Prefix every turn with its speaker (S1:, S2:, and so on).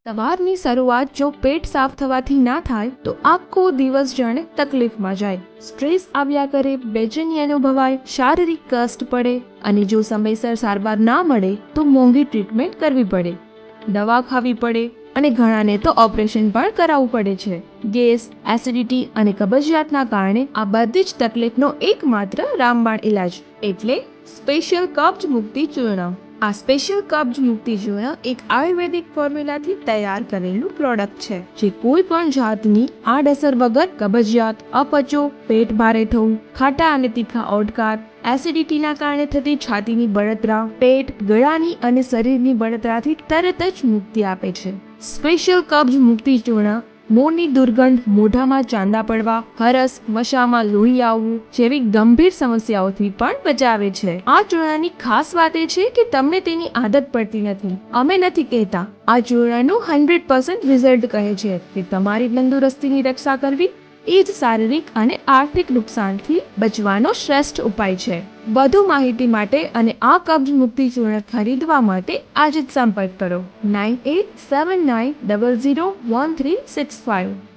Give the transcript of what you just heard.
S1: સવારની શરૂઆત જો પેટ સાફ થવાથી ના થાય તો આખો દિવસ જાણે તકલીફમાં જાય. સ્ટ્રેસ આવ્યા કરે, બેચેની અનુભવાય, શારીરિક કષ્ટ પડે અને જો સમયસર સારવાર ના મળે તો મોંઘી ટ્રીટમેન્ટ કરવી પડે, દવા ખાવી પડે અને ઘણાને તો ઓપરેશન પણ કરાવવું પડે છે. ગેસ, એસિડિટી અને કબજિયાતના કારણે આ બધી જ તકલીફનો એકમાત્ર રામબાણ ઇલાજ એટલે સ્પેશિયલ કબ્જ મુક્તિ ચૂર્ણ. આ સ્પેશિયલ કબ્જ મુક્તિ ચૂર્ણ એક આયુર્વેદિક ફોર્મ્યુલાથી તૈયાર કરેલું પ્રોડક્ટ છે જે કોઈ પણ જાતની આડઅસર વગર કબજિયાત, અપચો, પેટ ભારે થવું, ખાટા અને તીખા ઓડકાર, એસિડિટીના કારણે થતી છાતીની બળતરા, પેટ, ગળાની અને શરીરની બળતરાથી તરત જ મુક્તિ આપે છે. સ્પેશિયલ કબ્જ મુક્તિ ચૂર્ણ મોંની દુર્ગંધ, મોઢામાં ચાંદા પડવા, હરસ, વસામાં લોહી આવવું જેવી ગંભીર સમસ્યાઓથી પણ બચાવે છે. આ ચૂર્ણની ખાસ વાત એ છે કે તમને તેની આદત પડતી નથી. અમે નથી કહેતા, આ ચૂર્ણનું 100% રિઝલ્ટ કહે છે કે તમારી તંદુરસ્તીની રક્ષા કરવી એ જ શારીરિક અને આર્થિક નુકસાનથી બચવાનો શ્રેષ્ઠ ઉપાય છે. વધુ માહિતી માટે અને આ કબ્જ મુક્તિ ચૂર્ણ ખરીદવા માટે આજે જ સંપર્ક કરો 9879001365.